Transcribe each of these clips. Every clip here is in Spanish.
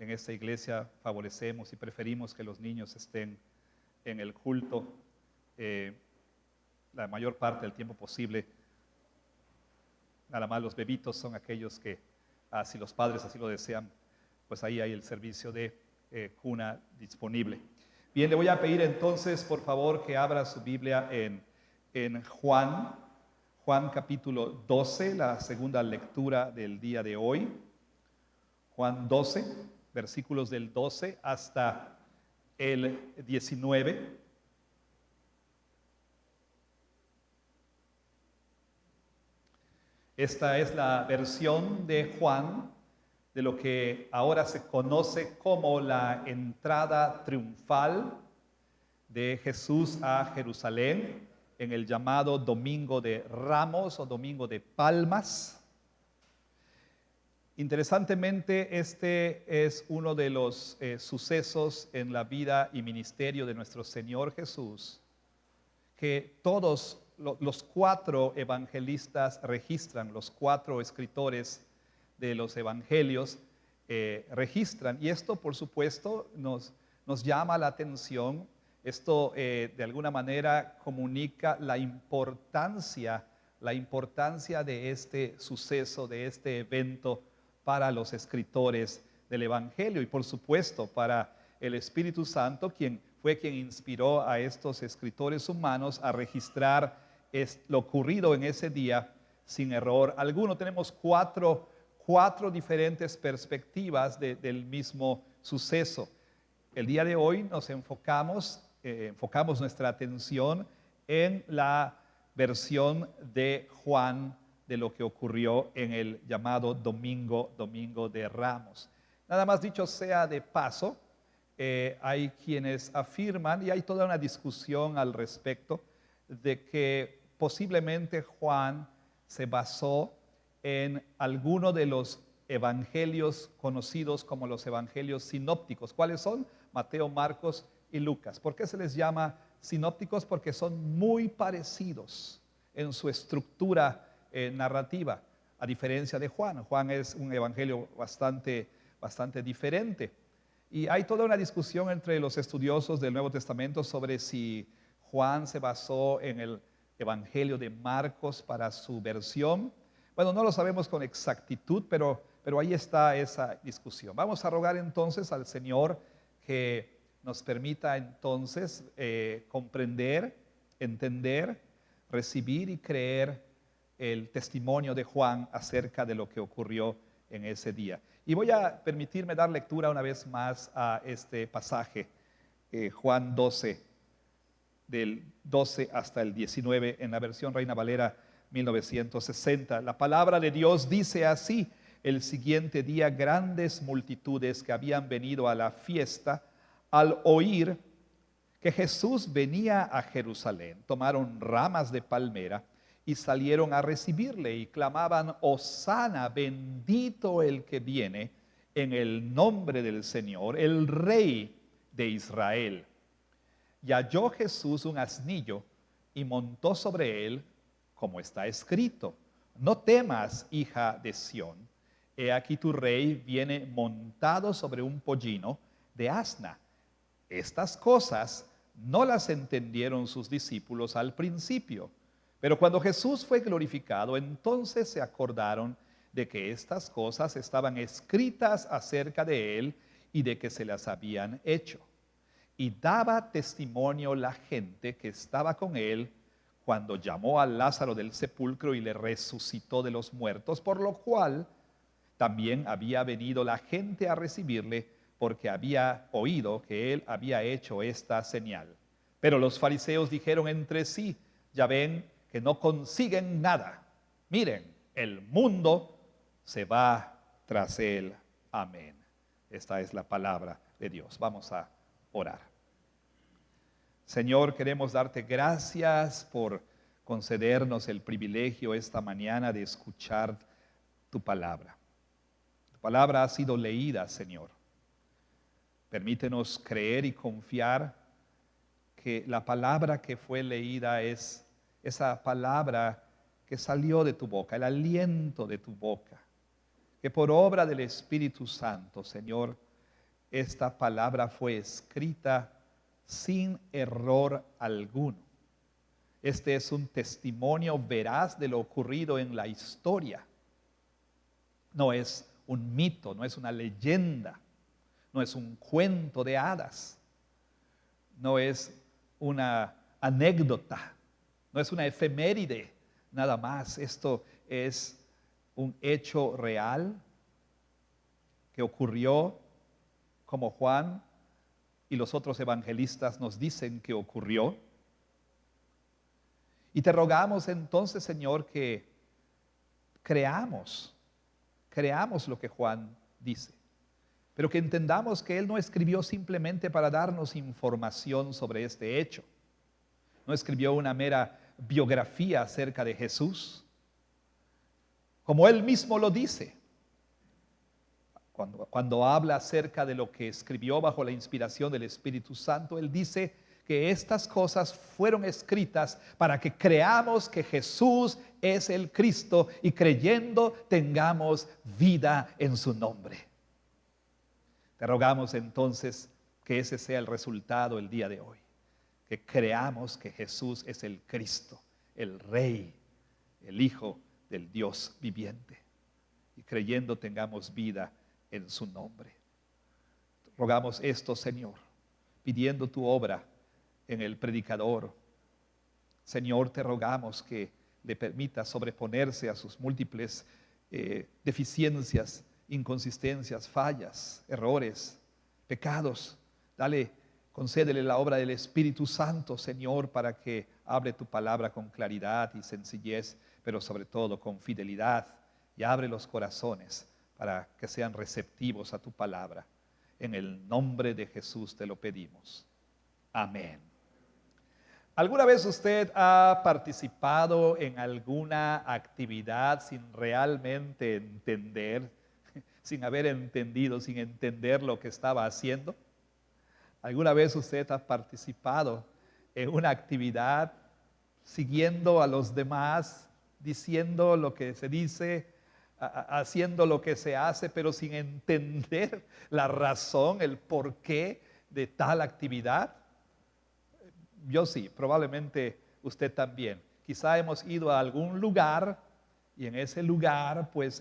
en esta iglesia favorecemos y preferimos que los niños estén en el culto la mayor parte del tiempo posible. Nada más los bebitos son aquellos que, si los padres así lo desean, pues ahí hay el servicio de cuna disponible. Bien, le voy a pedir entonces, por favor, que abra su Biblia en Juan capítulo 12, la segunda lectura del día de hoy. Juan 12, versículos del 12 hasta el 19. Esta es la versión de Juan de lo que ahora se conoce como la entrada triunfal de Jesús a Jerusalén en el llamado Domingo de Ramos o Domingo de Palmas. Interesantemente, este es uno de los sucesos en la vida y ministerio de nuestro Señor Jesús que todos los cuatro evangelistas registran, los cuatro escritores de los evangelios registran. Y esto, por supuesto, nos llama la atención. Esto de alguna manera comunica la importancia de este suceso, de este evento para los escritores del evangelio y por supuesto para el Espíritu Santo, quien fue quien inspiró a estos escritores humanos a registrar lo ocurrido en ese día sin error alguno. Tenemos cuatro diferentes perspectivas del mismo suceso. El día de hoy nos enfocamos nuestra atención en la versión de Juan de lo que ocurrió en el llamado Domingo de Ramos. Nada más dicho sea de paso, hay quienes afirman, y hay toda una discusión al respecto, de que posiblemente Juan se basó en alguno de los evangelios conocidos como los evangelios sinópticos. ¿Cuáles son? Mateo, Marcos y Lucas. ¿Por qué se les llama sinópticos? Porque son muy parecidos en su estructura narrativa, a diferencia de Juan. Juan es un evangelio bastante diferente. Y hay toda una discusión entre los estudiosos del Nuevo Testamento sobre si Juan se basó en el Evangelio de Marcos para su versión. Bueno, no lo sabemos con exactitud, pero ahí está esa discusión. Vamos a rogar entonces al Señor que nos permita entonces comprender, entender, recibir y creer el testimonio de Juan acerca de lo que ocurrió en ese día. Y voy a permitirme dar lectura una vez más a este pasaje, Juan 12, del 12 hasta el 19, en la versión Reina Valera 1960. La palabra de Dios dice así: el siguiente día, grandes multitudes que habían venido a la fiesta, al oír que Jesús venía a Jerusalén, tomaron ramas de palmera y salieron a recibirle y clamaban: Hosana, bendito el que viene en el nombre del Señor, el Rey de Israel. Y halló Jesús un asnillo y montó sobre él, como está escrito: no temas, hija de Sión, he aquí tu rey viene montado sobre un pollino de asna. Estas cosas no las entendieron sus discípulos al principio. Pero cuando Jesús fue glorificado, entonces se acordaron de que estas cosas estaban escritas acerca de él y de que se las habían hecho. Y daba testimonio la gente que estaba con él cuando llamó a Lázaro del sepulcro y le resucitó de los muertos, por lo cual también había venido la gente a recibirle, porque había oído que él había hecho esta señal. Pero los fariseos dijeron entre sí: ya ven que no consiguen nada. Miren, el mundo se va tras él. Amén. Esta es la palabra de Dios. Vamos a orar. Señor, queremos darte gracias por concedernos el privilegio esta mañana de escuchar tu palabra. Tu palabra ha sido leída, Señor. Permítenos creer y confiar que la palabra que fue leída es esa palabra que salió de tu boca, el aliento de tu boca, que por obra del Espíritu Santo, Señor, esta palabra fue escrita sin error alguno. Este es un testimonio veraz de lo ocurrido en la historia. No es un mito, no es una leyenda, no es un cuento de hadas, no es una anécdota, no es una efeméride, nada más. Esto es un hecho real que ocurrió como Juan y los otros evangelistas nos dicen que ocurrió. Y te rogamos entonces, Señor, que creamos lo que Juan dice, pero que entendamos que él no escribió simplemente para darnos información sobre este hecho. No escribió una mera biografía acerca de Jesús. Como él mismo lo dice, cuando habla acerca de lo que escribió bajo la inspiración del Espíritu Santo, él dice que estas cosas fueron escritas para que creamos que Jesús es el Cristo y creyendo tengamos vida en su nombre. Te rogamos entonces que ese sea el resultado el día de hoy, que creamos que Jesús es el Cristo, el Rey, el Hijo del Dios viviente, y creyendo tengamos vida en su nombre. Rogamos esto, Señor, pidiendo tu obra en el predicador. Señor, te rogamos que le permita sobreponerse a sus múltiples deficiencias, inconsistencias, fallas, errores, pecados. Concédele la obra del Espíritu Santo, Señor, para que hable tu palabra con claridad y sencillez, pero sobre todo con fidelidad, y abre los corazones para que sean receptivos a tu palabra. En el nombre de Jesús te lo pedimos. Amén. ¿Alguna vez usted ha participado en alguna actividad sin realmente entender, sin haber entendido, sin entender lo que estaba haciendo? ¿Alguna vez usted ha participado en una actividad siguiendo a los demás, diciendo lo que se dice, haciendo lo que se hace, pero sin entender la razón, el porqué de tal actividad? Yo sí, probablemente usted también. Quizá hemos ido a algún lugar y en ese lugar pues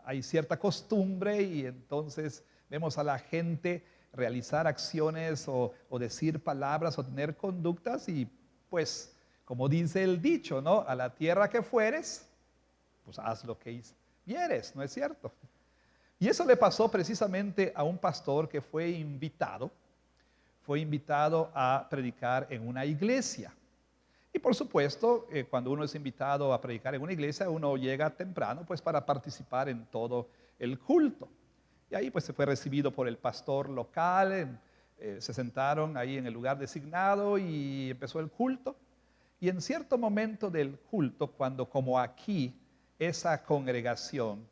hay cierta costumbre y entonces vemos a la gente realizar acciones o decir palabras o tener conductas y pues como dice el dicho, ¿no? A la tierra que fueres, pues haz lo que vieres, ¿no es cierto? Y eso le pasó precisamente a un pastor que fue invitado a predicar en una iglesia. Y por supuesto, cuando uno es invitado a predicar en una iglesia, uno llega temprano pues para participar en todo el culto. Y ahí pues se fue recibido por el pastor local, se sentaron ahí en el lugar designado y empezó el culto. Y en cierto momento del culto, cuando como aquí esa congregación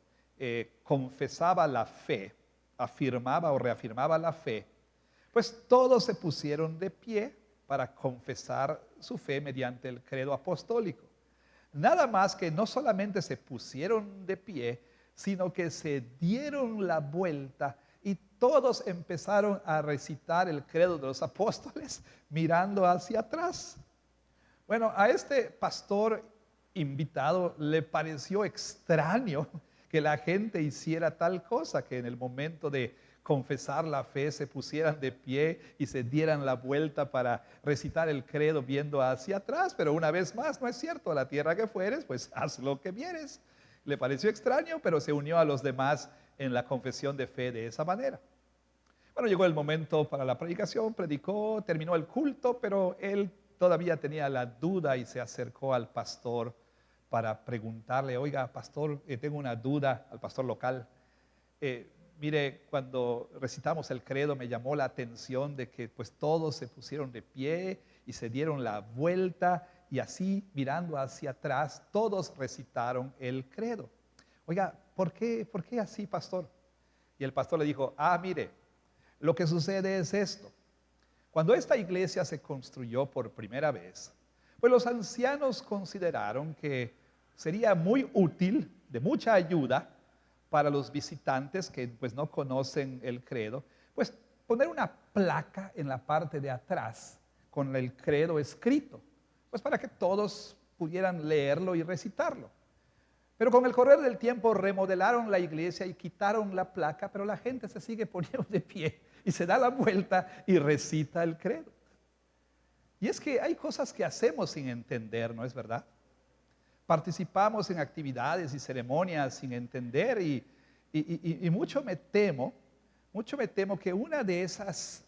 confesaba la fe, afirmaba o reafirmaba la fe, pues todos se pusieron de pie para confesar su fe mediante el credo apostólico. Nada más que no solamente se pusieron de pie, sino que se dieron la vuelta y todos empezaron a recitar el credo de los apóstoles mirando hacia atrás. Bueno, a este pastor invitado le pareció extraño que la gente hiciera tal cosa, que en el momento de confesar la fe se pusieran de pie y se dieran la vuelta para recitar el credo viendo hacia atrás. Pero una vez más, no es cierto, a la tierra que fueres, pues haz lo que vieres. Le pareció extraño, pero se unió a los demás en la confesión de fe de esa manera. Bueno, llegó el momento para la predicación, predicó, terminó el culto, pero él todavía tenía la duda y se acercó al pastor para preguntarle: oiga, pastor, tengo una duda, al pastor local. Mire, cuando recitamos el credo me llamó la atención de que pues todos se pusieron de pie y se dieron la vuelta y así mirando hacia atrás todos recitaron el credo. Oiga, ¿por qué así, pastor? Y el pastor le dijo: mire, lo que sucede es esto. Cuando esta iglesia se construyó por primera vez, pues los ancianos consideraron que sería muy útil, de mucha ayuda, para los visitantes que pues no conocen el credo, pues poner una placa en la parte de atrás con el credo escrito, pues para que todos pudieran leerlo y recitarlo. Pero con el correr del tiempo remodelaron la iglesia y quitaron la placa, pero la gente se sigue poniendo de pie y se da la vuelta y recita el credo. Y es que hay cosas que hacemos sin entender, ¿no es verdad? Participamos en actividades y ceremonias sin entender y mucho me temo que una de esas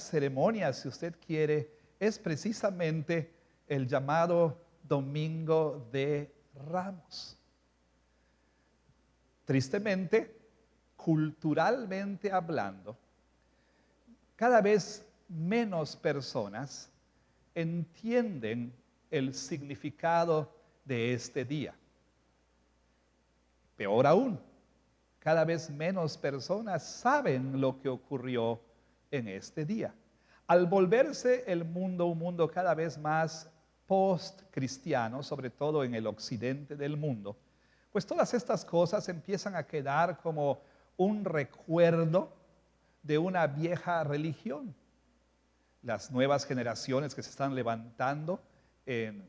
ceremonias, si usted quiere, es precisamente el llamado Domingo de Ramos. Tristemente, culturalmente hablando, cada vez menos personas entienden el significado de este día. Peor aún, cada vez menos personas saben lo que ocurrió en este día. Al volverse el mundo un mundo cada vez más post-cristiano, sobre todo en el occidente del mundo, pues todas estas cosas empiezan a quedar como un recuerdo de una vieja religión. Las nuevas generaciones que se están levantando en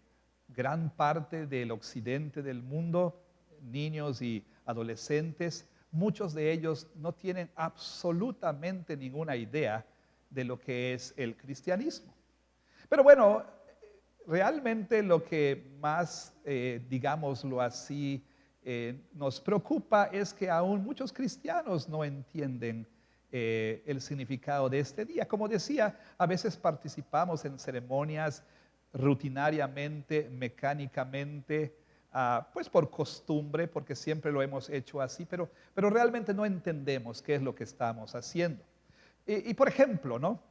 gran parte del occidente del mundo, niños y adolescentes, muchos de ellos no tienen absolutamente ninguna idea de lo que es el cristianismo. Pero bueno, realmente lo que más, digámoslo así, nos preocupa es que aún muchos cristianos no entienden el significado de este día. Como decía, a veces participamos en ceremonias rutinariamente, mecánicamente, pues por costumbre, porque siempre lo hemos hecho así, pero realmente no entendemos qué es lo que estamos haciendo. Y por ejemplo, ¿no?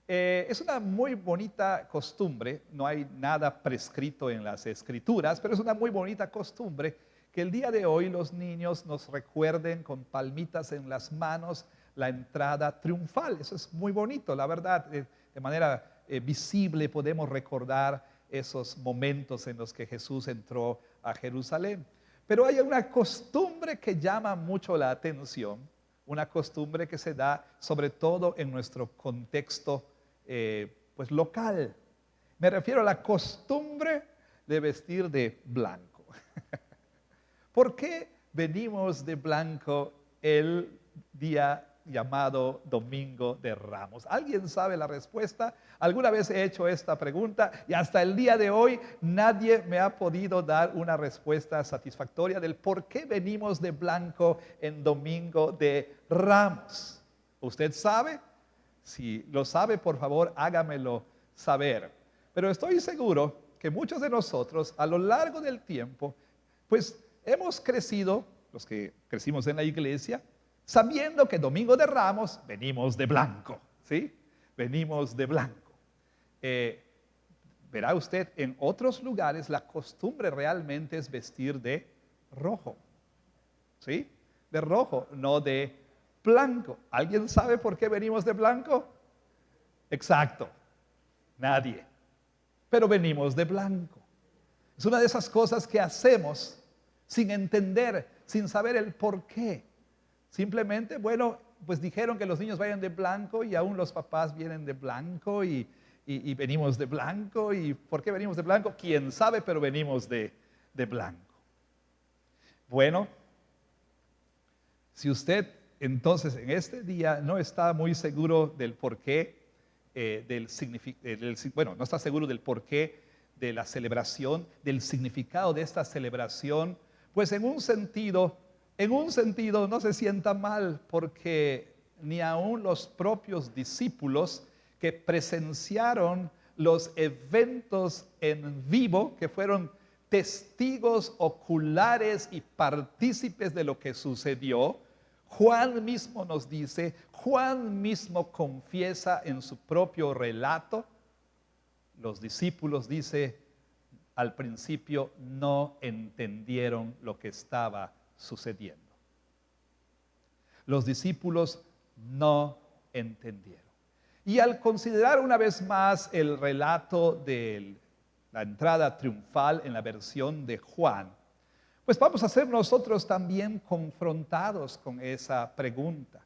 Es una muy bonita costumbre, no hay nada prescrito en las escrituras, pero es una muy bonita costumbre que el día de hoy los niños nos recuerden con palmitas en las manos la entrada triunfal. Eso es muy bonito, la verdad, de manera visible podemos recordar esos momentos en los que Jesús entró a Jerusalén. Pero hay una costumbre que llama mucho la atención, una costumbre que se da sobre todo en nuestro contexto pues local. Me refiero a la costumbre de vestir de blanco. ¿Por qué venimos de blanco el día llamado Domingo de Ramos? ¿Alguien sabe la respuesta? Alguna vez he hecho esta pregunta y hasta el día de hoy nadie me ha podido dar una respuesta satisfactoria del por qué venimos de blanco en Domingo de Ramos. ¿Usted sabe? Si lo sabe, por favor, hágamelo saber. Pero estoy seguro que muchos de nosotros a lo largo del tiempo, pues hemos crecido, los que crecimos en la iglesia, sabiendo que Domingo de Ramos venimos de blanco, ¿sí? Venimos de blanco. Verá usted, en otros lugares la costumbre realmente es vestir de rojo, ¿sí? De rojo, no de blanco. ¿Alguien sabe por qué venimos de blanco? Exacto, nadie. Pero venimos de blanco. Es una de esas cosas que hacemos sin entender, sin saber el por qué. Simplemente, bueno, pues dijeron que los niños vayan de blanco y aún los papás vienen de blanco y venimos de blanco. ¿Y por qué venimos de blanco? Quién sabe, pero venimos de blanco. Bueno, si usted entonces en este día no está muy seguro del porqué, no está seguro del porqué de la celebración, del significado de esta celebración, pues en un sentido no se sienta mal, porque ni aun los propios discípulos que presenciaron los eventos en vivo, que fueron testigos oculares y partícipes de lo que sucedió, Juan mismo nos dice, Juan mismo confiesa en su propio relato, los discípulos, dice, al principio no entendieron lo que estaba sucediendo. Los discípulos no entendieron. Y al considerar una vez más el relato de la entrada triunfal en la versión de Juan, Pues vamos a ser nosotros también confrontados con esa pregunta.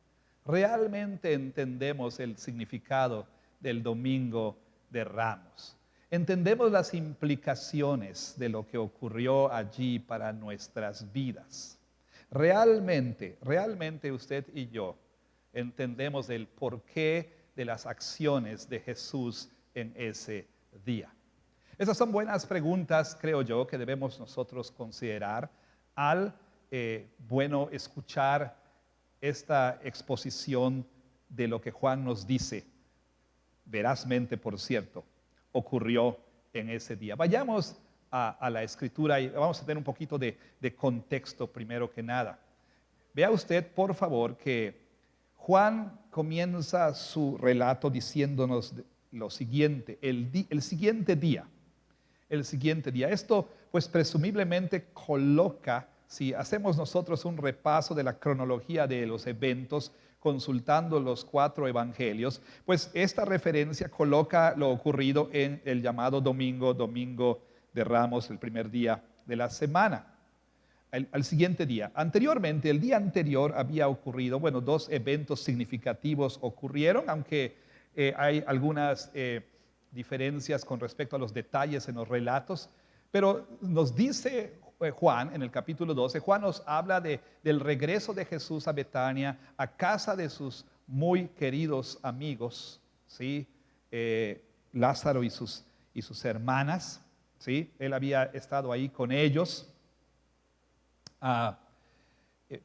¿Realmente entendemos el significado del Domingo de Ramos? ¿Entendemos las implicaciones de lo que ocurrió allí para nuestras vidas? Realmente usted y yo entendemos el porqué de las acciones de Jesús en ese día. Esas son buenas preguntas, creo yo, que debemos nosotros considerar al escuchar esta exposición de lo que Juan nos dice, verazmente, por cierto, ocurrió en ese día. Vayamos a la escritura y vamos a tener un poquito de contexto primero que nada. Vea usted, por favor, que Juan comienza su relato diciéndonos lo siguiente, el siguiente día. Esto, pues presumiblemente coloca, si hacemos nosotros un repaso de la cronología de los eventos, consultando los 4 evangelios, pues esta referencia coloca lo ocurrido en el llamado domingo de Ramos, el primer día de la semana. Al siguiente día. Anteriormente, el día anterior había ocurrido, 2 eventos significativos ocurrieron, aunque hay algunas diferencias con respecto a los detalles en los relatos, pero nos dice Juan en el capítulo 12, Juan nos habla del regreso de Jesús a Betania, a casa de sus muy queridos amigos, ¿sí? Lázaro y sus hermanas, ¿sí? Él había estado ahí con ellos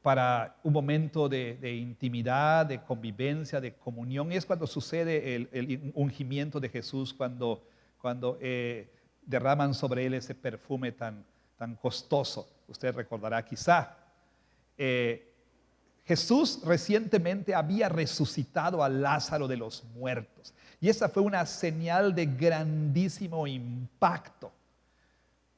para un momento de intimidad, de convivencia, de comunión. Y es cuando sucede el ungimiento de Jesús, cuando derraman sobre él ese perfume tan costoso. Usted recordará quizá. Jesús recientemente había resucitado a Lázaro de los muertos. Y esa fue una señal de grandísimo impacto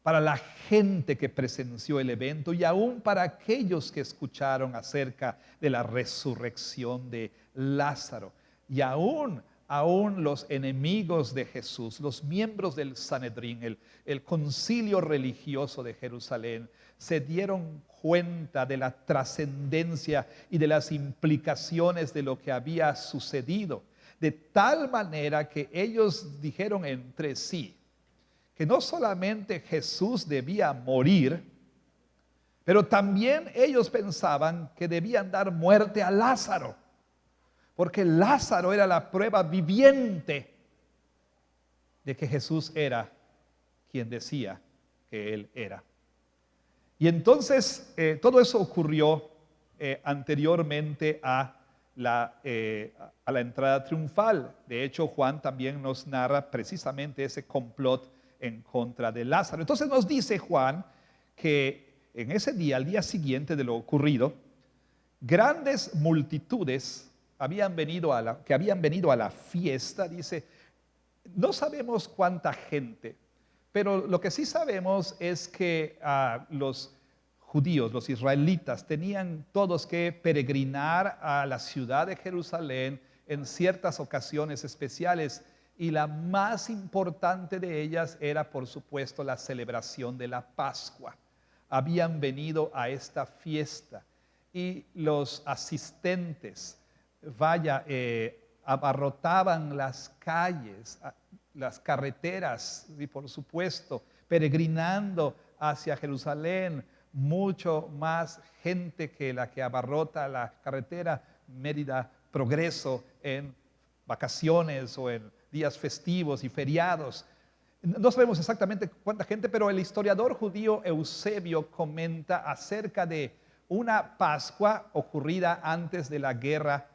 para la gente que presenció el evento y aún para aquellos que escucharon acerca de la resurrección de Lázaro. Y aún los enemigos de Jesús, los miembros del Sanedrín, el concilio religioso de Jerusalén, se dieron cuenta de la trascendencia y de las implicaciones de lo que había sucedido. De tal manera que ellos dijeron entre sí, que no solamente Jesús debía morir, pero también ellos pensaban que debían dar muerte a Lázaro, porque Lázaro era la prueba viviente de que Jesús era quien decía que él era. Y entonces todo eso ocurrió anteriormente a la entrada triunfal. De hecho, Juan también nos narra precisamente ese complot en contra de Lázaro. Entonces nos dice Juan que en ese día, al día siguiente de lo ocurrido, grandes multitudes que habían venido a la fiesta. Dice, no sabemos cuánta gente, pero lo que sí sabemos es que los judíos, los israelitas, tenían todos que peregrinar a la ciudad de Jerusalén en ciertas ocasiones especiales. Y la más importante de ellas era, por supuesto, la celebración de la Pascua. Habían venido a esta fiesta y los asistentes, abarrotaban las calles, las carreteras, y por supuesto, peregrinando hacia Jerusalén. Mucho más gente que la que abarrota la carretera Mérida Progreso en vacaciones o en días festivos y feriados. No sabemos exactamente cuánta gente, pero el historiador judío Eusebio comenta acerca de una Pascua ocurrida antes de la guerra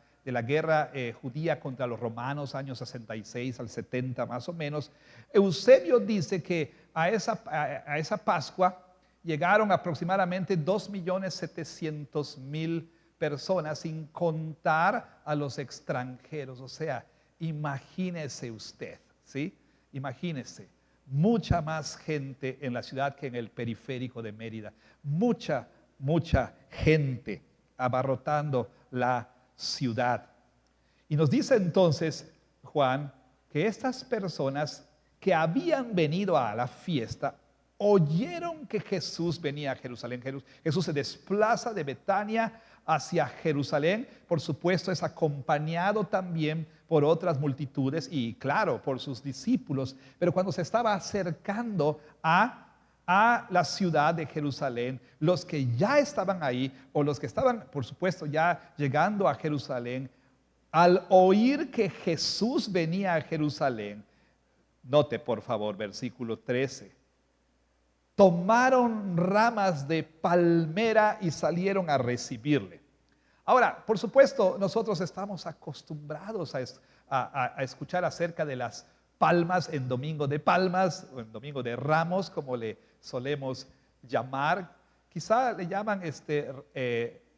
judía contra los romanos, años 66 al 70 más o menos. Eusebio dice que a esa Pascua llegaron aproximadamente 2.700.000 personas, sin contar a los extranjeros. O sea, imagínese usted, ¿sí? Imagínese, mucha más gente en la ciudad que en el periférico de Mérida. Mucha gente abarrotando la ciudad. Y nos dice entonces Juan que estas personas que habían venido a la fiesta oyeron que Jesús venía a Jerusalén. Jesús se desplaza de Betania hacia Jerusalén. Por supuesto, es acompañado también por otras multitudes y, claro, por sus discípulos. Pero cuando se estaba acercando a la ciudad de Jerusalén, los que ya estaban ahí o los que estaban, por supuesto, ya llegando a Jerusalén, al oír que Jesús venía a Jerusalén, note por favor versículo 13, tomaron ramas de palmera y salieron a recibirle. Ahora, por supuesto, nosotros estamos acostumbrados a escuchar acerca de las palmas en Domingo de Palmas o en Domingo de Ramos, como le solemos llamar. Quizá le llaman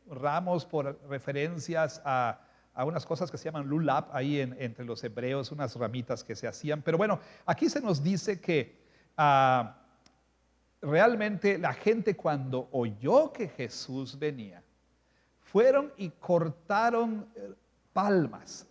ramos por referencias a unas cosas que se llaman lulab ahí entre los hebreos, unas ramitas que se hacían. Pero bueno, aquí se nos dice que realmente la gente, cuando oyó que Jesús venía, fueron y cortaron palmas.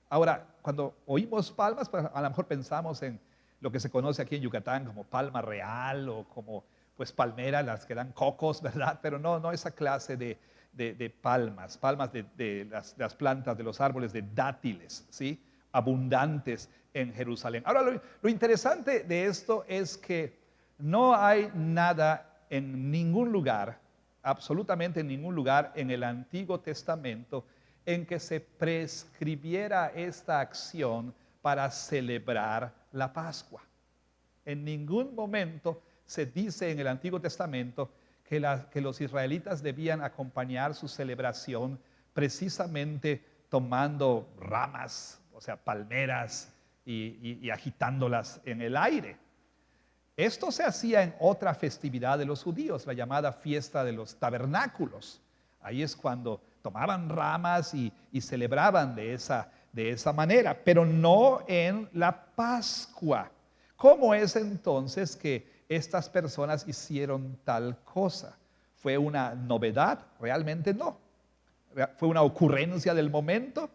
Ahora, cuando oímos palmas, pues a lo mejor pensamos en lo que se conoce aquí en Yucatán como palma real o como pues palmera, las que dan cocos, ¿verdad? Pero no esa clase de palmas de las plantas de los árboles de dátiles, ¿sí? Abundantes en Jerusalén. Ahora, lo interesante de esto es que no hay nada en ningún lugar, absolutamente en ningún lugar en el Antiguo Testamento en que se prescribiera esta acción para celebrar la Pascua. En ningún momento se dice en el Antiguo Testamento que los israelitas debían acompañar su celebración precisamente tomando ramas, o sea, palmeras y agitándolas en el aire. Esto se hacía en otra festividad de los judíos, la llamada fiesta de los tabernáculos. Ahí es cuando tomaban ramas y celebraban de esa manera, pero no en la Pascua. ¿Cómo es entonces que estas personas hicieron tal cosa? ¿Fue una novedad? Realmente no. ¿Fue una ocurrencia del momento?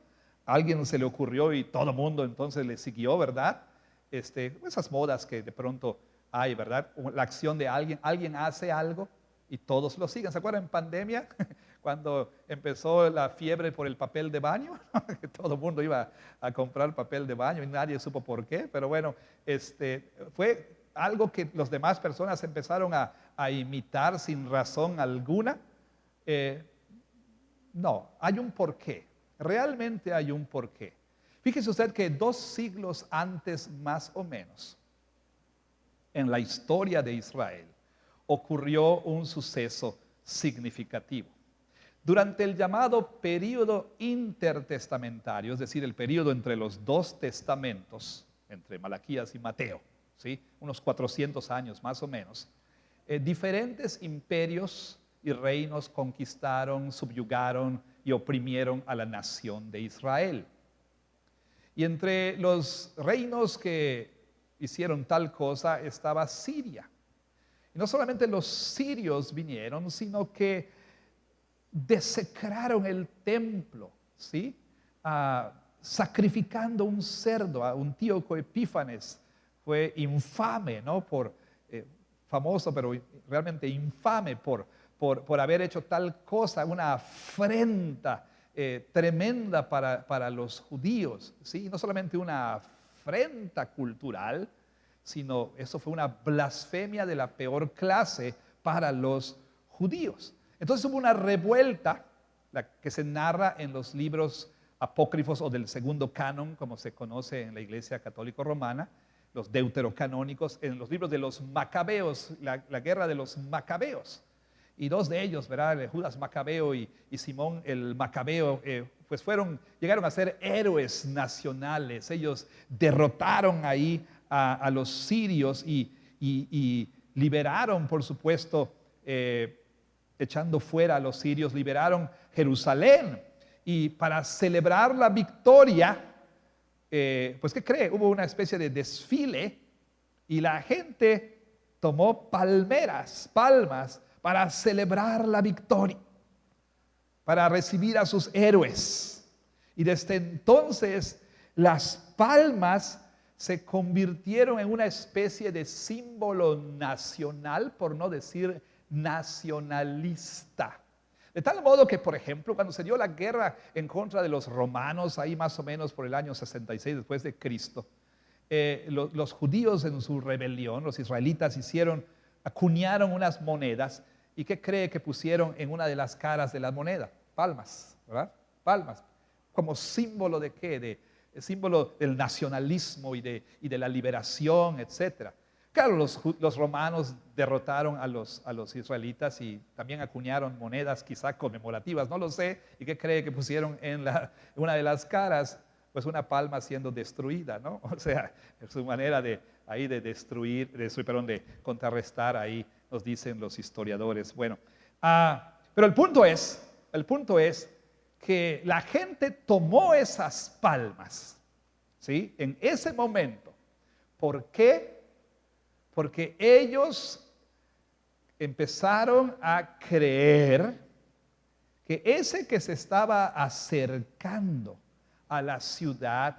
¿A alguien se le ocurrió y todo el mundo entonces le siguió, verdad? Esas modas que de pronto hay, ¿verdad? La acción de alguien hace algo y todos lo siguen. ¿Se acuerdan en pandemia? Cuando empezó la fiebre por el papel de baño, que todo el mundo iba a comprar papel de baño y nadie supo por qué, pero bueno, fue algo que las demás personas empezaron a imitar sin razón alguna. No, hay un porqué, realmente hay un porqué. Fíjese usted que 2 siglos antes más o menos, en la historia de Israel, ocurrió un suceso significativo. Durante el llamado período intertestamentario, es decir, el período entre los 2 testamentos, entre Malaquías y Mateo, ¿sí? Unos 400 años más o menos, diferentes imperios y reinos conquistaron, subyugaron y oprimieron a la nación de Israel. Y entre los reinos que hicieron tal cosa estaba Siria. Y no solamente los sirios vinieron, sino que desecraron el templo, ¿sí? Sacrificando un cerdo. A un Antíoco Epífanes fue infame, ¿no? Famoso, pero realmente infame por haber hecho tal cosa, una afrenta tremenda para los judíos, ¿sí? No solamente una afrenta cultural, sino eso fue una blasfemia de la peor clase para los judíos. Entonces hubo una revuelta, la que se narra en los libros apócrifos o del segundo canon, como se conoce en la Iglesia Católica Romana, los deuterocanónicos, en los libros de los macabeos, la guerra de los macabeos. Y 2 de ellos, ¿verdad? Judas Macabeo y Simón el Macabeo, pues llegaron a ser héroes nacionales. Ellos derrotaron ahí a los sirios y liberaron, por supuesto, echando fuera a los sirios, liberaron Jerusalén. Y para celebrar la victoria, pues ¿qué cree? Hubo una especie de desfile y la gente tomó palmas para celebrar la victoria, para recibir a sus héroes. Y desde entonces las palmas se convirtieron en una especie de símbolo nacional, por no decir nacionalista. De tal modo que, por ejemplo, cuando se dio la guerra en contra de los romanos, ahí más o menos por el año 66 después de Cristo, los judíos en su rebelión, los israelitas acuñaron unas monedas. ¿Y qué cree que pusieron en una de las caras de la moneda? Palmas, ¿verdad? Palmas. ¿Como símbolo de qué? Símbolo del nacionalismo y de la liberación, etcétera. Claro, los romanos derrotaron a los israelitas y también acuñaron monedas quizá conmemorativas, no lo sé. ¿Y qué cree que pusieron en una de las caras? Pues una palma siendo destruida, ¿no? O sea, es su manera de contrarrestar, ahí nos dicen los historiadores. Bueno, pero el punto es que la gente tomó esas palmas, ¿sí? En ese momento. ¿Por qué? Porque ellos empezaron a creer que ese que se estaba acercando a la ciudad,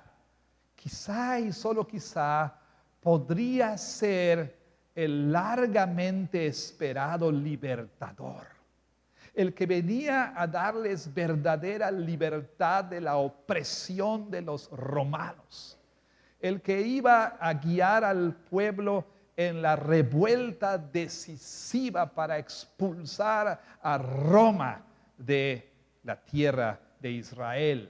quizá y solo quizá, podría ser el largamente esperado libertador, el que venía a darles verdadera libertad de la opresión de los romanos, el que iba a guiar al pueblo en la revuelta decisiva para expulsar a Roma de la tierra de Israel.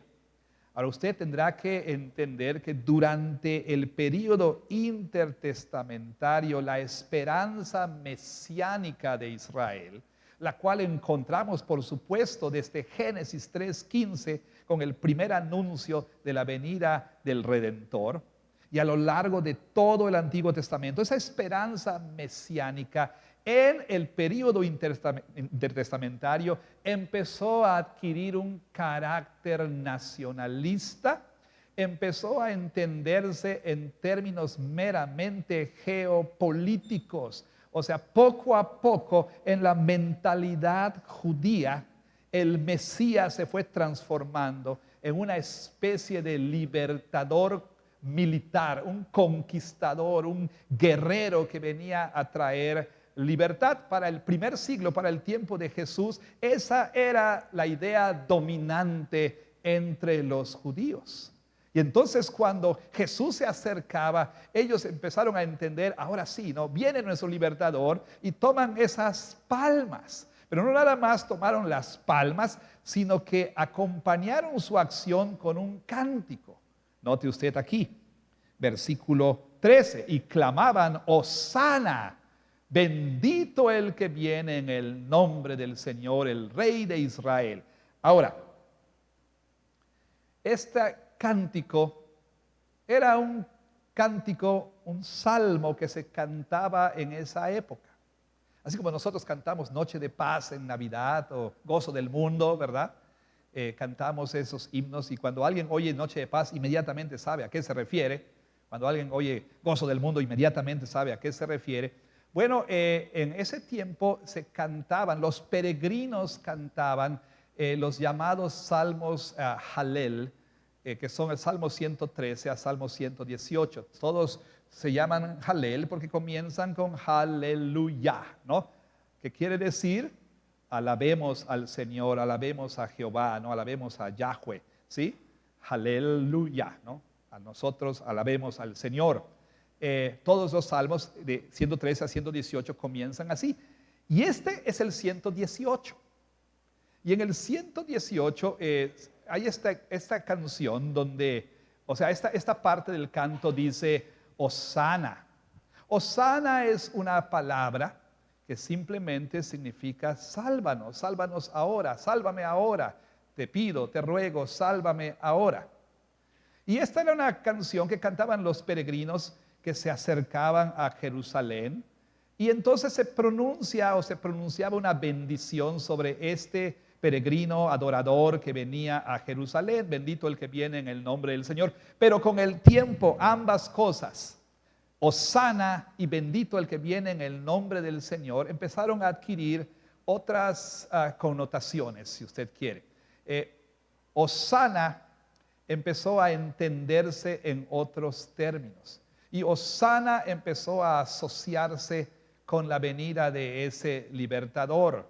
Ahora usted tendrá que entender que durante el período intertestamentario, la esperanza mesiánica de Israel, la cual encontramos, por supuesto, desde Génesis 3:15, con el primer anuncio de la venida del Redentor, y a lo largo de todo el Antiguo Testamento, esa esperanza mesiánica en el período intertestamentario empezó a adquirir un carácter nacionalista, empezó a entenderse en términos meramente geopolíticos. O sea, poco a poco en la mentalidad judía, el Mesías se fue transformando en una especie de libertador militar, un conquistador, un guerrero que venía a traer libertad. Para el primer siglo, para el tiempo de Jesús, esa era la idea dominante entre los judíos. Y entonces cuando Jesús se acercaba, ellos empezaron a entender, ahora sí, ¿no? Viene nuestro libertador, y toman esas palmas. Pero no nada más tomaron las palmas, sino que acompañaron su acción con un cántico. Note usted aquí, versículo 13, y clamaban, Hosana, bendito el que viene en el nombre del Señor, el Rey de Israel. Ahora, este cántico era un cántico, un salmo que se cantaba en esa época. Así como nosotros cantamos Noche de Paz en Navidad o Gozo del Mundo, ¿verdad? Cantamos esos himnos, y cuando alguien oye Noche de Paz, inmediatamente sabe a qué se refiere. Cuando alguien oye Gozo del Mundo, inmediatamente sabe a qué se refiere. Bueno, en ese tiempo se cantaban, los peregrinos cantaban los llamados salmos Halel, que son el Salmo 113 a Salmo 118. Todos se llaman Halel porque comienzan con Haleluya, ¿no? ¿Qué quiere decir? Alabemos al Señor, alabemos a Jehová, ¿no? Alabemos a Yahweh, ¿sí? Haleluya, ¿no? A nosotros alabemos al Señor. Todos los salmos de 113 a 118 comienzan así. Y este es el 118. Y en el 118 hay esta canción donde, o sea, esta parte del canto dice Hosana. Hosana es una palabra que simplemente significa sálvanos, sálvanos ahora, sálvame ahora, te pido, te ruego, sálvame ahora. Y esta era una canción que cantaban los peregrinos que se acercaban a Jerusalén, y entonces se pronunciaba una bendición sobre este peregrino adorador que venía a Jerusalén. Bendito el que viene en el nombre del Señor. Pero con el tiempo ambas cosas, Hosana y bendito el que viene en el nombre del Señor, empezaron a adquirir otras connotaciones, si usted quiere. Hosana empezó a entenderse en otros términos. Y Hosana empezó a asociarse con la venida de ese libertador.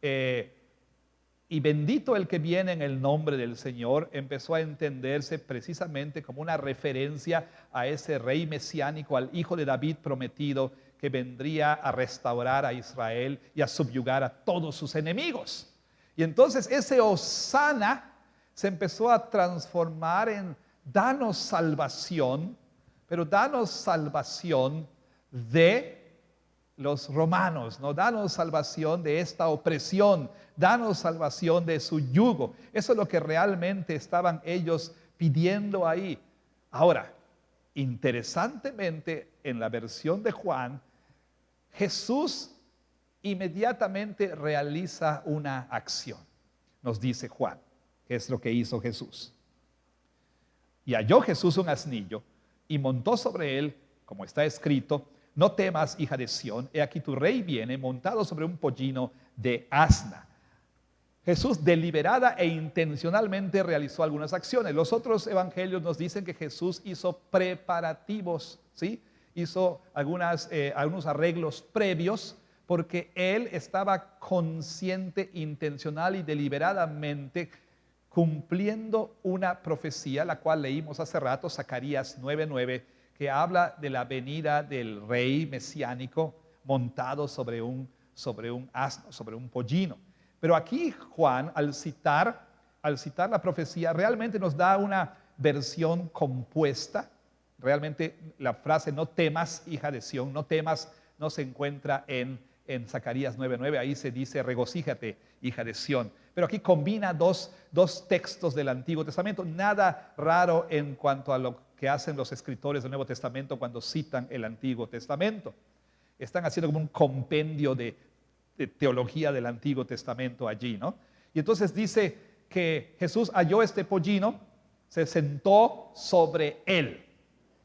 Y bendito el que viene en el nombre del Señor empezó a entenderse precisamente como una referencia a ese rey mesiánico, al hijo de David prometido, que vendría a restaurar a Israel y a subyugar a todos sus enemigos. Y entonces ese Hosana se empezó a transformar en danos salvación, pero danos salvación de los romanos, ¿no? Danos salvación de esta opresión, danos salvación de su yugo. Eso es lo que realmente estaban ellos pidiendo ahí. Ahora, interesantemente, en la versión de Juan, Jesús inmediatamente realiza una acción. Nos dice Juan, ¿qué es lo que hizo Jesús? Y halló Jesús un asnillo y montó sobre él, como está escrito: no temas, hija de Sión, he aquí tu rey viene montado sobre un pollino de asna. Jesús deliberada e intencionalmente realizó algunas acciones. Los otros evangelios nos dicen que Jesús hizo preparativos, ¿sí? Hizo algunos arreglos previos, porque él estaba consciente, intencional y deliberadamente cumpliendo una profecía, la cual leímos hace rato, Zacarías 9:9, que habla de la venida del rey mesiánico montado sobre un asno, sobre un pollino. Pero aquí Juan, al citar la profecía, realmente nos da una versión compuesta. Realmente la frase "no temas, hija de Sión", no temas, no se encuentra en Zacarías 9:9. Ahí se dice regocíjate, hija de Sión. Pero aquí combina dos textos del Antiguo Testamento. Nada raro en cuanto a lo que hacen los escritores del Nuevo Testamento cuando citan el Antiguo Testamento. Están haciendo como un compendio de teología del Antiguo Testamento allí, ¿no? Y entonces dice que Jesús halló este pollino, se sentó sobre él,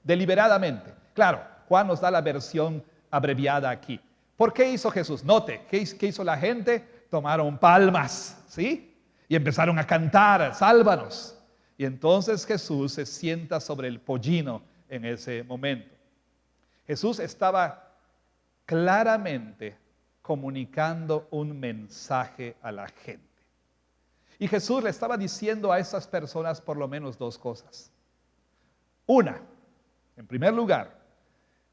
deliberadamente. Claro, Juan nos da la versión abreviada aquí. ¿Por qué hizo Jesús? Note, ¿qué hizo la gente? Tomaron palmas, ¿sí? Y empezaron a cantar, sálvanos. Y entonces Jesús se sienta sobre el pollino en ese momento. Jesús estaba claramente comunicando un mensaje a la gente. Y Jesús le estaba diciendo a esas personas por lo menos dos cosas. Una, en primer lugar,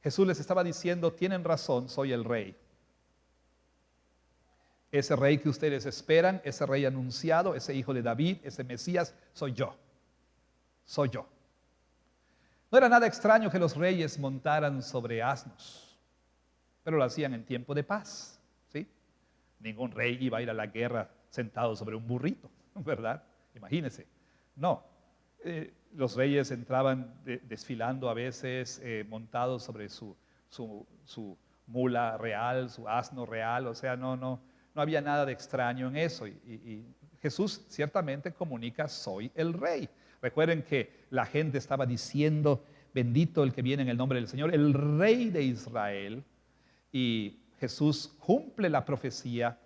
Jesús les estaba diciendo: tienen razón, soy el rey. Ese rey que ustedes esperan, ese rey anunciado, ese hijo de David, ese Mesías, soy yo. Soy yo. No era nada extraño que los reyes montaran sobre asnos, pero lo hacían en tiempo de paz, ¿sí? Ningún rey iba a ir a la guerra sentado sobre un burrito, ¿verdad? Imagínense. No. Los reyes entraban desfilando a veces montados sobre su mula real, su asno real. O sea, no había nada de extraño en eso. Y Jesús ciertamente comunica: soy el rey. Recuerden que la gente estaba diciendo: bendito el que viene en el nombre del Señor, el rey de Israel. Y Jesús cumple la profecía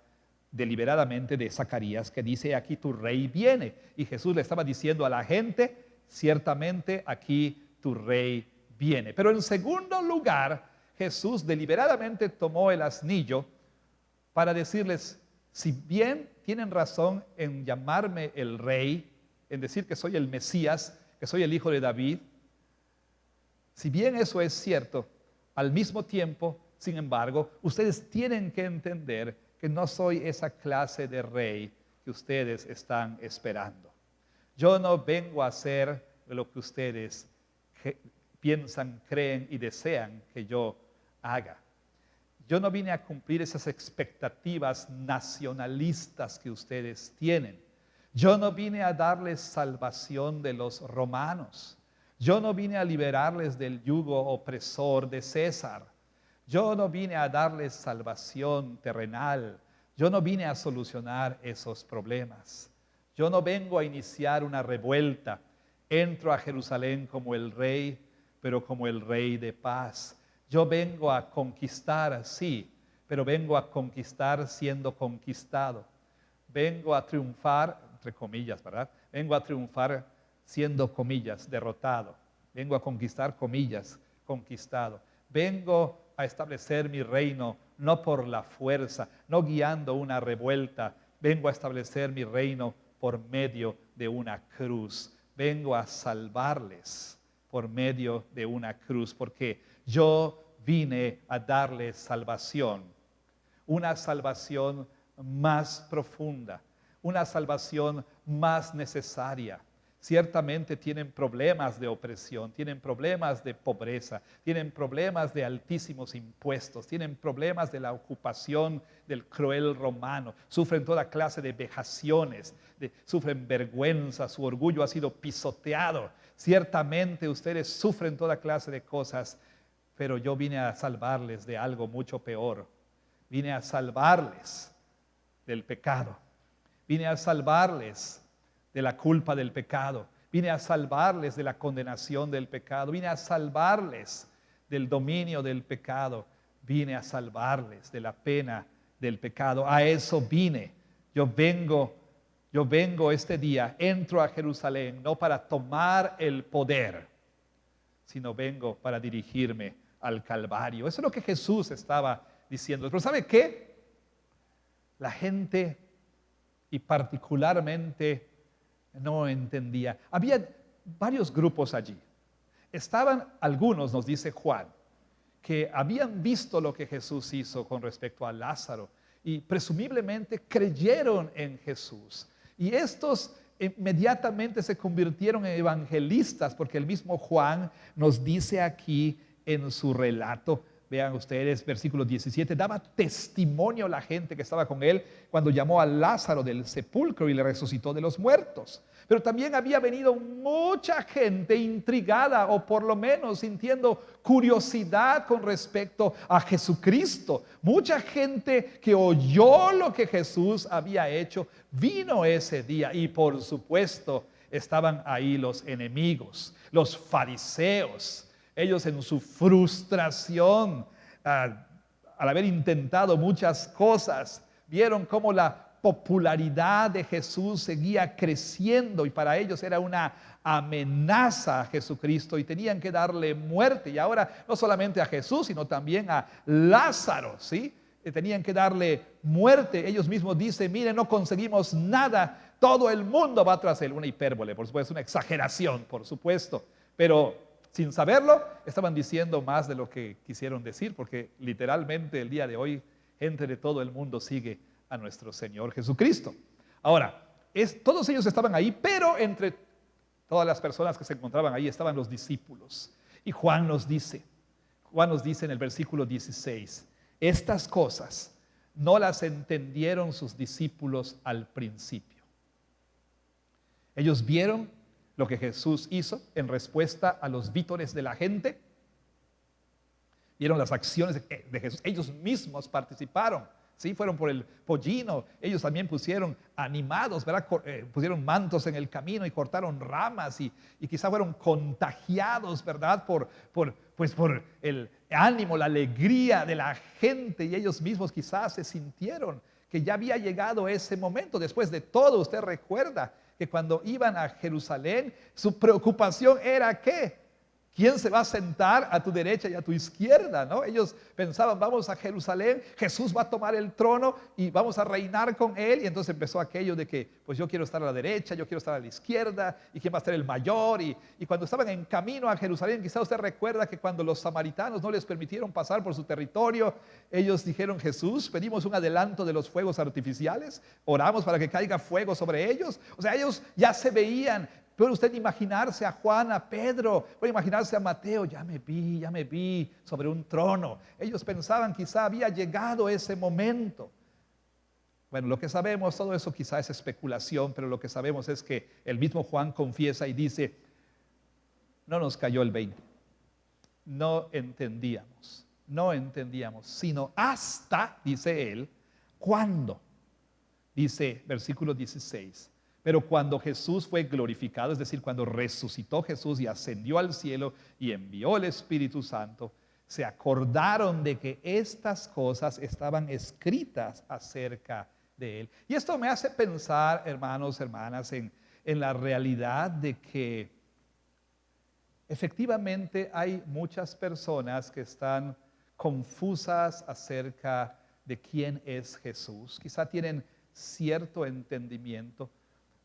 deliberadamente de Zacarías, que dice: aquí tu rey viene. Y Jesús le estaba diciendo a la gente: ciertamente aquí tu rey viene. Pero en segundo lugar, Jesús deliberadamente tomó el asnillo para decirles: si bien tienen razón en llamarme el rey, en decir que soy el Mesías, que soy el hijo de David, si bien eso es cierto, al mismo tiempo, sin embargo, ustedes tienen que entender que no soy esa clase de rey que ustedes están esperando. Yo no vengo a hacer lo que ustedes piensan, creen y desean que yo haga. Yo no vine a cumplir esas expectativas nacionalistas que ustedes tienen. Yo no vine a darles salvación de los romanos. Yo no vine a liberarles del yugo opresor de César. Yo no vine a darles salvación terrenal. Yo no vine a solucionar esos problemas. Yo no vengo a iniciar una revuelta. Entro a Jerusalén como el rey, pero como el rey de paz. Yo vengo a conquistar, sí, pero vengo a conquistar siendo conquistado. Vengo a triunfar, entre comillas, ¿verdad? Vengo a triunfar siendo, comillas, derrotado. Vengo a conquistar, comillas, conquistado. Vengo a establecer mi reino, no por la fuerza, no guiando una revuelta. Vengo a establecer mi reino por medio de una cruz. Vengo a salvarles por medio de una cruz, porque yo vine a darles salvación, una salvación más profunda, una salvación más necesaria. Ciertamente tienen problemas de opresión, tienen problemas de pobreza, tienen problemas de altísimos impuestos, tienen problemas de la ocupación del cruel romano, sufren toda clase de vejaciones, sufren vergüenza, su orgullo ha sido pisoteado. Ciertamente ustedes sufren toda clase de cosas, pero yo vine a salvarles de algo mucho peor. Vine a salvarles del pecado. Vine a salvarles de la culpa del pecado. Vine a salvarles de la condenación del pecado. Vine a salvarles del dominio del pecado. Vine a salvarles de la pena del pecado. A eso vine. Yo vengo este día, entro a Jerusalén, no para tomar el poder, sino vengo para dirigirme al Calvario. Eso es lo que Jesús estaba diciendo. Pero ¿sabe qué? La gente, y particularmente, no entendía. Había varios grupos allí. Estaban algunos, nos dice Juan, que habían visto lo que Jesús hizo con respecto a Lázaro y presumiblemente creyeron en Jesús. Y estos inmediatamente se convirtieron en evangelistas, porque el mismo Juan nos dice aquí en su relato, vean ustedes, versículo 17, daba testimonio a la gente que estaba con él cuando llamó a Lázaro del sepulcro y le resucitó de los muertos. Pero también había venido mucha gente intrigada, o por lo menos sintiendo curiosidad con respecto a Jesucristo. Mucha gente que oyó lo que Jesús había hecho, vino ese día, y por supuesto estaban ahí los enemigos, los fariseos. Ellos en su frustración, al haber intentado muchas cosas, vieron cómo la popularidad de Jesús seguía creciendo, y para ellos era una amenaza a Jesucristo y tenían que darle muerte. Y ahora no solamente a Jesús, sino también a Lázaro, ¿sí? Tenían que darle muerte. Ellos mismos dicen, miren, no conseguimos nada, todo el mundo va tras él. Una hipérbole, por supuesto, una exageración, por supuesto, pero sin saberlo, estaban diciendo más de lo que quisieron decir, porque literalmente el día de hoy, gente de todo el mundo sigue a nuestro Señor Jesucristo. Ahora, todos ellos estaban ahí, pero entre todas las personas que se encontraban ahí estaban los discípulos. Y Juan nos dice en el versículo 16, estas cosas no las entendieron sus discípulos al principio. Ellos vieron lo que Jesús hizo en respuesta a los vítores de la gente. Vieron las acciones de Jesús. Ellos mismos participaron. Sí, fueron por el pollino. Ellos también pusieron animados, ¿verdad? Pusieron mantos en el camino y cortaron ramas y quizá fueron contagiados, ¿verdad? Por el ánimo, la alegría de la gente, y ellos mismos quizás se sintieron que ya había llegado ese momento. Después de todo, usted recuerda que cuando iban a Jerusalén, su preocupación era ¿qué? ¿Quién se va a sentar a tu derecha y a tu izquierda? ¿No? Ellos pensaban, vamos a Jerusalén, Jesús va a tomar el trono y vamos a reinar con él. Y entonces empezó aquello de que, pues yo quiero estar a la derecha, yo quiero estar a la izquierda, y quién va a ser el mayor. Y cuando estaban en camino a Jerusalén, quizá usted recuerda que cuando los samaritanos no les permitieron pasar por su territorio, ellos dijeron, Jesús, pedimos un adelanto de los fuegos artificiales, oramos para que caiga fuego sobre ellos. O sea, ellos ya se veían. Puede usted imaginarse a Juan, a Pedro, puede imaginarse a Mateo, ya me vi sobre un trono. Ellos pensaban quizá había llegado ese momento. Bueno, lo que sabemos, todo eso quizá es especulación, pero lo que sabemos es que el mismo Juan confiesa y dice, no nos cayó el 20, no entendíamos, sino hasta, dice él, ¿cuándo? Dice versículo 16. Pero cuando Jesús fue glorificado, es decir, cuando resucitó Jesús y ascendió al cielo y envió el Espíritu Santo, se acordaron de que estas cosas estaban escritas acerca de él. Y esto me hace pensar, hermanos, hermanas, en en la realidad de que efectivamente hay muchas personas que están confusas acerca de quién es Jesús. Quizá tienen cierto entendimiento,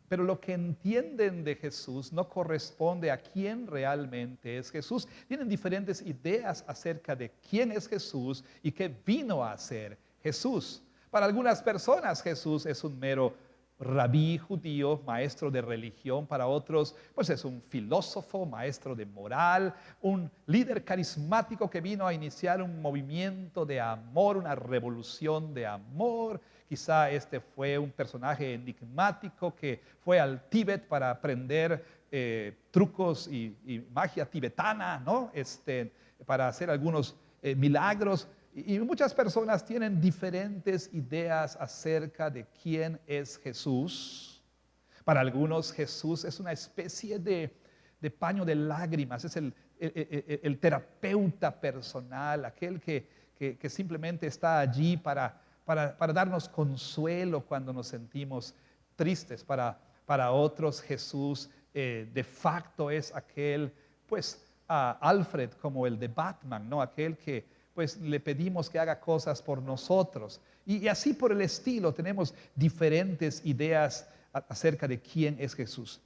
pero lo que entienden de Jesús no corresponde a quién realmente es Jesús. Tienen diferentes ideas acerca de quién es Jesús y qué vino a hacer Jesús. Para algunas personas Jesús es un mero rabí judío, maestro de religión. Para otros, pues es un filósofo, maestro de moral, un líder carismático que vino a iniciar un movimiento de amor, una revolución de amor. Quizá este fue un personaje enigmático que fue al Tíbet para aprender trucos y magia tibetana, ¿no? Para hacer algunos milagros. Y muchas personas tienen diferentes ideas acerca de quién es Jesús. Para algunos Jesús es una especie de paño de lágrimas, es el terapeuta personal, aquel que simplemente está allí para darnos consuelo cuando nos sentimos tristes. Para otros Jesús de facto es aquel, pues Alfred como el de Batman, ¿no? Aquel que pues le pedimos que haga cosas por nosotros. Y así por el estilo tenemos diferentes ideas acerca de quién es Jesús.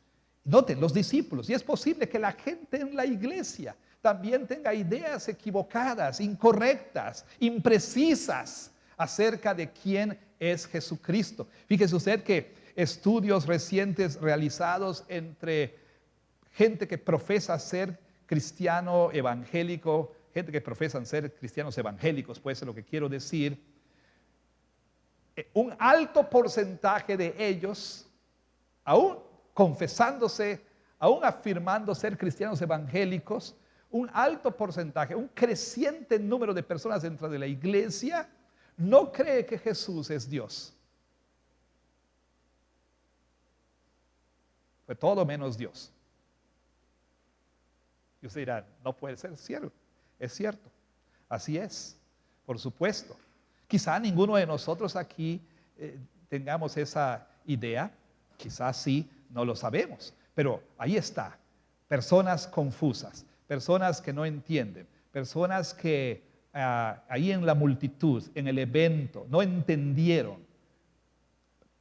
Noten, los discípulos, y es posible que la gente en la iglesia también tenga ideas equivocadas, incorrectas, imprecisas acerca de quién es Jesucristo. Fíjese usted que estudios recientes realizados entre gente que profesa ser cristiano evangélico, gente que profesan ser cristianos evangélicos, pues es lo que quiero decir, un alto porcentaje de ellos, aún confesándose, aún afirmando ser cristianos evangélicos, un alto porcentaje, un creciente número de personas dentro de la iglesia no cree que Jesús es Dios. Fue todo menos Dios. Y usted dirá, no puede ser cierto. Es cierto, así es, por supuesto. Quizá ninguno de nosotros aquí tengamos esa idea, quizás sí, no lo sabemos, pero ahí está, personas confusas, personas que no entienden, personas que ahí en la multitud, en el evento, no entendieron.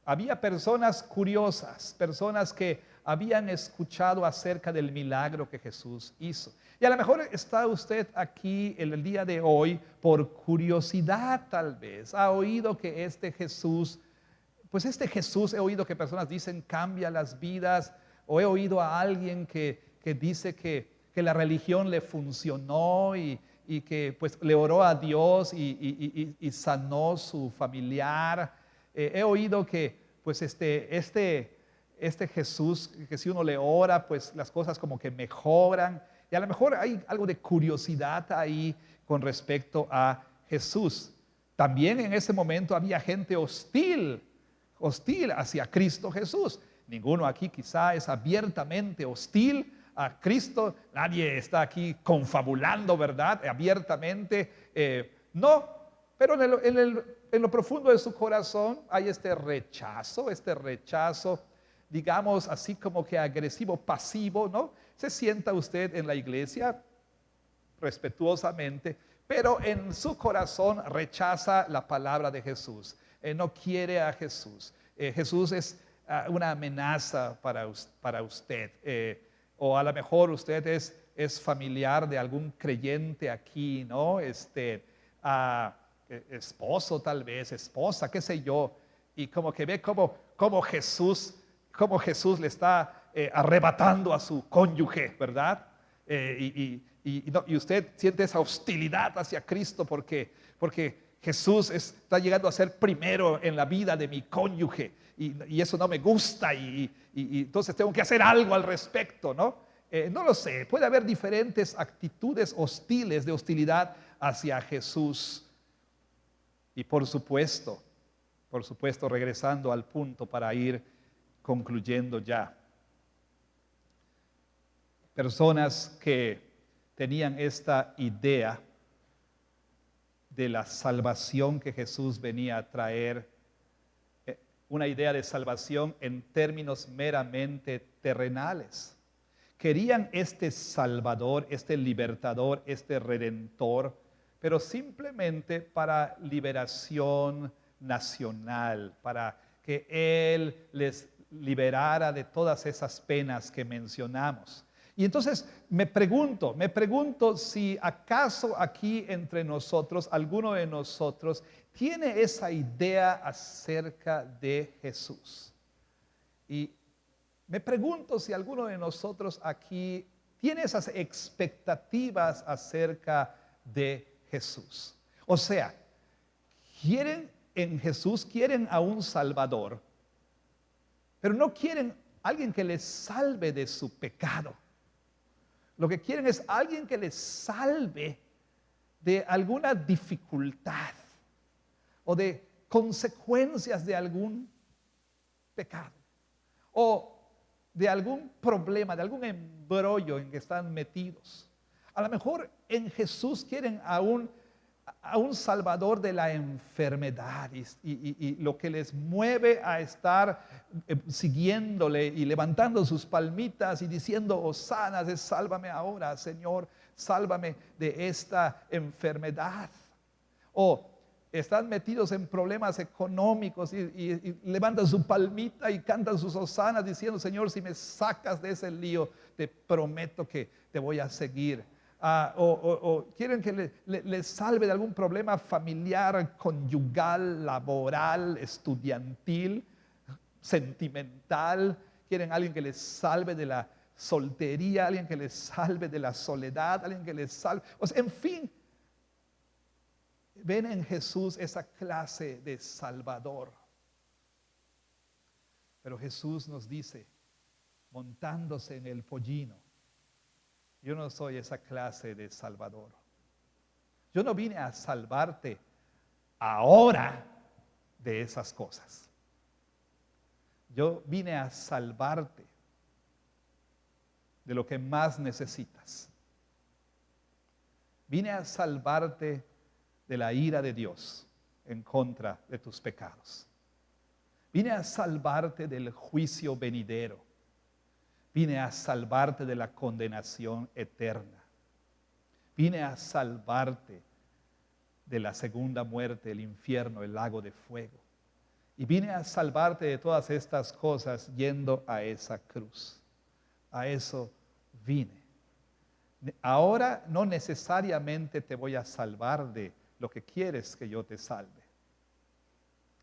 Había personas curiosas, personas que habían escuchado acerca del milagro que Jesús hizo. Y a lo mejor está usted aquí en el día de hoy por curiosidad tal vez. Ha oído que este Jesús, pues este Jesús, he oído que personas dicen cambia las vidas, o he oído a alguien que dice que la religión le funcionó y que pues le oró a Dios y sanó su familiar. He oído que pues este Jesús, que si uno le ora, pues las cosas como que mejoran. Y a lo mejor hay algo de curiosidad ahí con respecto a Jesús. También en ese momento había gente hostil hacia Cristo Jesús. Ninguno aquí quizá es abiertamente hostil a Cristo. Nadie está aquí confabulando, ¿verdad? Abiertamente. No, pero en lo profundo de su corazón hay este rechazo, digamos así como que agresivo, pasivo, ¿no? Se sienta usted en la iglesia respetuosamente, pero en su corazón rechaza la palabra de Jesús. No quiere a Jesús. Jesús es una amenaza para usted. O a lo mejor usted es familiar de algún creyente aquí, ¿no? Esposo tal vez, esposa, qué sé yo. Y como que ve cómo Jesús le está arrebatando a su cónyuge, ¿verdad? Y usted siente esa hostilidad hacia Cristo porque Jesús está llegando a ser primero en la vida de mi cónyuge y eso no me gusta y entonces tengo que hacer algo al respecto, ¿no? No lo sé, puede haber diferentes actitudes hostiles, de hostilidad hacia Jesús. Y por supuesto, regresando al punto para ir concluyendo ya. Personas que tenían esta idea de la salvación que Jesús venía a traer, una idea de salvación en términos meramente terrenales. Querían este Salvador, este libertador, este redentor, pero simplemente para liberación nacional, para que Él les liberara de todas esas penas que mencionamos. Y entonces me pregunto si acaso aquí entre nosotros, alguno de nosotros tiene esa idea acerca de Jesús. Y me pregunto si alguno de nosotros aquí tiene esas expectativas acerca de Jesús. O sea, quieren en Jesús, quieren a un Salvador, pero no quieren a alguien que les salve de su pecado. Lo que quieren es alguien que les salve de alguna dificultad o de consecuencias de algún pecado o de algún problema, de algún embrollo en que están metidos. A lo mejor en Jesús quieren a un Salvador de la enfermedad y lo que les mueve a estar siguiéndole y levantando sus palmitas y diciendo hosanas es sálvame ahora, Señor, sálvame de esta enfermedad. O están metidos en problemas económicos y levantan su palmita y cantan sus hosanas diciendo, Señor, si me sacas de ese lío, te prometo que te voy a seguir. O quieren que les salve de algún problema familiar, conyugal, laboral, estudiantil, sentimental. Quieren alguien que les salve de la soltería, alguien que les salve de la soledad, alguien que les salve. O sea, en fin, ven en Jesús esa clase de Salvador. Pero Jesús nos dice, montándose en el pollino, yo no soy esa clase de Salvador. Yo no vine a salvarte ahora de esas cosas. Yo vine a salvarte de lo que más necesitas. Vine a salvarte de la ira de Dios en contra de tus pecados. Vine a salvarte del juicio venidero. Vine a salvarte de la condenación eterna. Vine a salvarte de la segunda muerte, el infierno, el lago de fuego. Y vine a salvarte de todas estas cosas yendo a esa cruz. A eso vine. Ahora no necesariamente te voy a salvar de lo que quieres que yo te salve.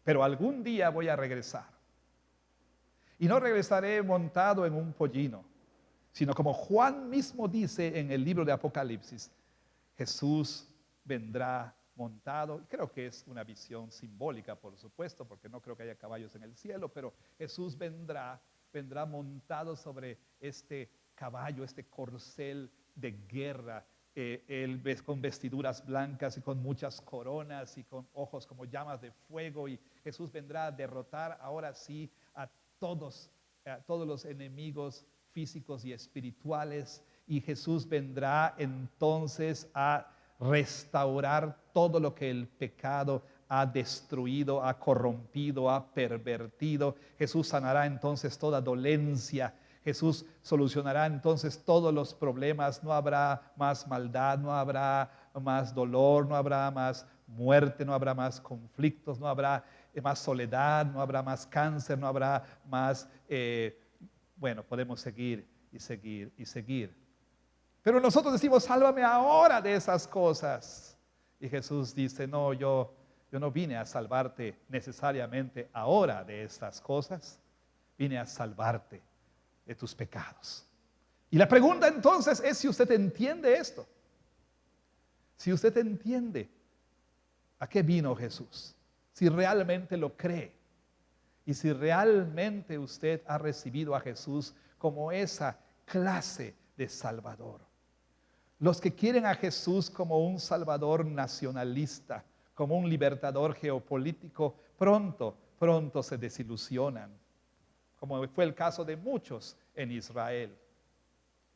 Pero algún día voy a regresar. Y no regresaré montado en un pollino, sino como Juan mismo dice en el libro de Apocalipsis, Jesús vendrá montado. Creo que es una visión simbólica, por supuesto, porque no creo que haya caballos en el cielo, pero Jesús vendrá montado sobre este caballo, este corcel de guerra. Él con vestiduras blancas y con muchas coronas y con ojos como llamas de fuego, y Jesús vendrá a derrotar ahora sí a todos los enemigos físicos y espirituales, y Jesús vendrá entonces a restaurar todo lo que el pecado ha destruido, ha corrompido, ha pervertido. Jesús sanará entonces toda dolencia. Jesús solucionará entonces todos los problemas. No habrá más maldad, no habrá más dolor, no habrá más muerte, no habrá más conflictos, no habrá más soledad, no habrá más cáncer, no habrá más, bueno, podemos seguir y seguir y seguir. Pero nosotros decimos, sálvame ahora de esas cosas. Y Jesús dice, no, yo no vine a salvarte necesariamente ahora de estas cosas, vine a salvarte de tus pecados. Y la pregunta entonces es si usted entiende esto. Si usted entiende a qué vino Jesús, si realmente lo cree y si realmente usted ha recibido a Jesús como esa clase de Salvador. Los que quieren a Jesús como un Salvador nacionalista, como un libertador geopolítico, pronto se desilusionan, como fue el caso de muchos en Israel,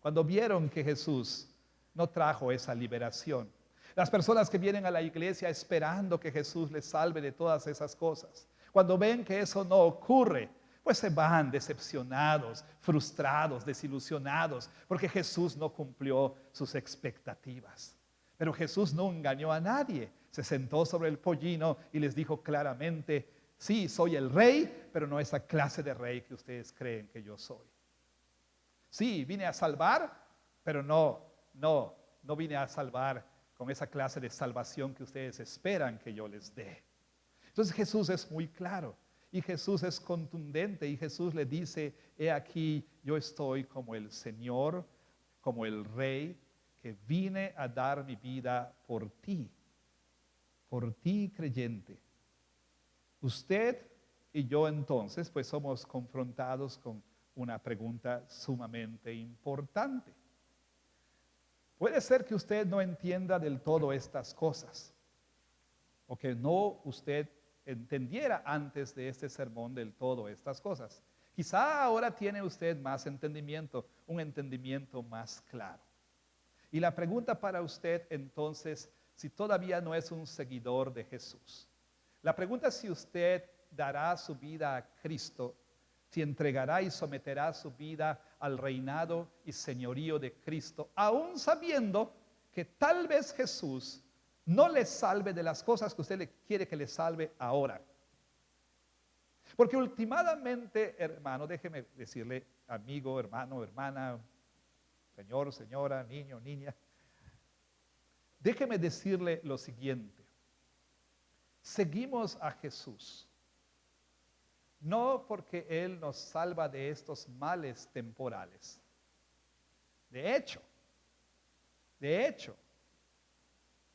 cuando vieron que Jesús no trajo esa liberación. Las personas que vienen a la iglesia esperando que Jesús les salve de todas esas cosas, cuando ven que eso no ocurre, pues se van decepcionados, frustrados, desilusionados, porque Jesús no cumplió sus expectativas. Pero Jesús no engañó a nadie. Se sentó sobre el pollino y les dijo claramente, sí, soy el rey, pero no esa clase de rey que ustedes creen que yo soy. Sí, vine a salvar, pero no vine a salvar con esa clase de salvación que ustedes esperan que yo les dé. Entonces Jesús es muy claro y Jesús es contundente y Jesús le dice, he aquí, yo estoy como el Señor, como el Rey, que vine a dar mi vida por ti creyente. Usted y yo entonces pues somos confrontados con una pregunta sumamente importante. Puede ser que usted no entienda del todo estas cosas, o que no usted entendiera antes de este sermón del todo estas cosas. Quizá ahora tiene usted más entendimiento, un entendimiento más claro. Y la pregunta para usted entonces, si todavía no es un seguidor de Jesús. La pregunta es si usted dará su vida a Cristo, si entregará y someterá su vida al reinado y señorío de Cristo, aún sabiendo que tal vez Jesús no le salve de las cosas que usted le quiere que le salve ahora. Porque últimamente, hermano, déjeme decirle, amigo, hermano, hermana, señor, señora, niño, niña, déjeme decirle lo siguiente. Seguimos a Jesús, no porque Él nos salva de estos males temporales. De hecho,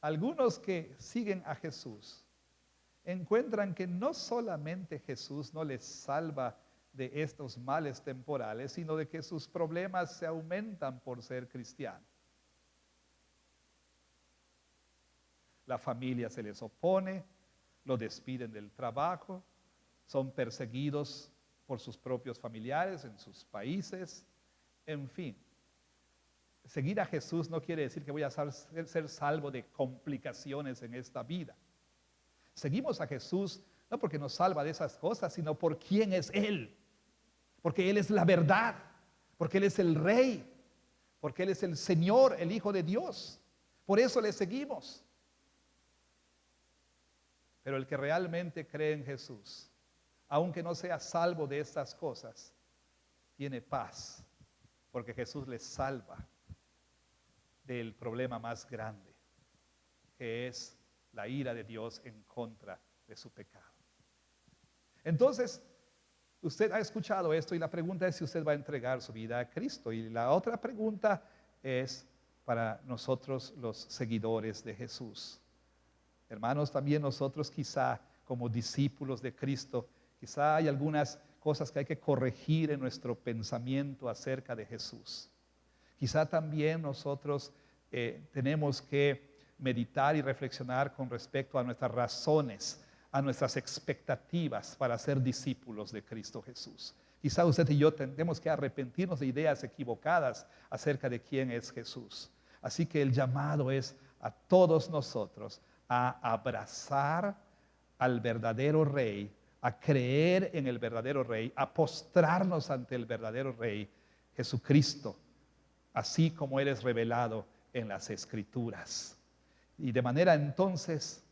algunos que siguen a Jesús encuentran que no solamente Jesús no les salva de estos males temporales, sino de que sus problemas se aumentan por ser cristiano. La familia se les opone, lo despiden del trabajo, son perseguidos por sus propios familiares en sus países, en fin. Seguir a Jesús no quiere decir que voy a ser salvo de complicaciones en esta vida. Seguimos a Jesús no porque nos salva de esas cosas, sino por quién es Él. Porque Él es la verdad, porque Él es el Rey, porque Él es el Señor, el Hijo de Dios. Por eso le seguimos. Pero el que realmente cree en Jesús, aunque no sea salvo de estas cosas, tiene paz, porque Jesús le salva del problema más grande, que es la ira de Dios en contra de su pecado. Entonces, usted ha escuchado esto y la pregunta es si usted va a entregar su vida a Cristo. Y la otra pregunta es para nosotros los seguidores de Jesús. Hermanos, también nosotros quizá como discípulos de Cristo, quizá hay algunas cosas que hay que corregir en nuestro pensamiento acerca de Jesús. Quizá también nosotros tenemos que meditar y reflexionar con respecto a nuestras razones, a nuestras expectativas para ser discípulos de Cristo Jesús. Quizá usted y yo tenemos que arrepentirnos de ideas equivocadas acerca de quién es Jesús. Así que el llamado es a todos nosotros a abrazar al verdadero Rey, a creer en el verdadero Rey, a postrarnos ante el verdadero Rey, Jesucristo, así como Él es revelado en las Escrituras. Y de manera entonces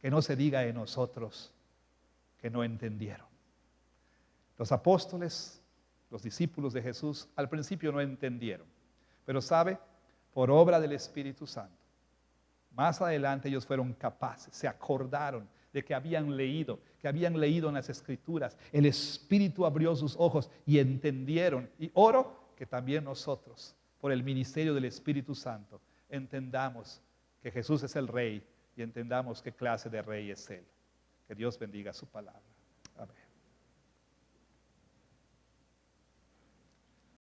que no se diga en nosotros que no entendieron. Los apóstoles, los discípulos de Jesús, al principio no entendieron, pero sabe, por obra del Espíritu Santo, más adelante ellos fueron capaces, se acordaron de que habían leído en las Escrituras. El Espíritu abrió sus ojos y entendieron. Y oro que también nosotros, por el ministerio del Espíritu Santo, entendamos que Jesús es el Rey y entendamos qué clase de Rey es Él. Que Dios bendiga su palabra.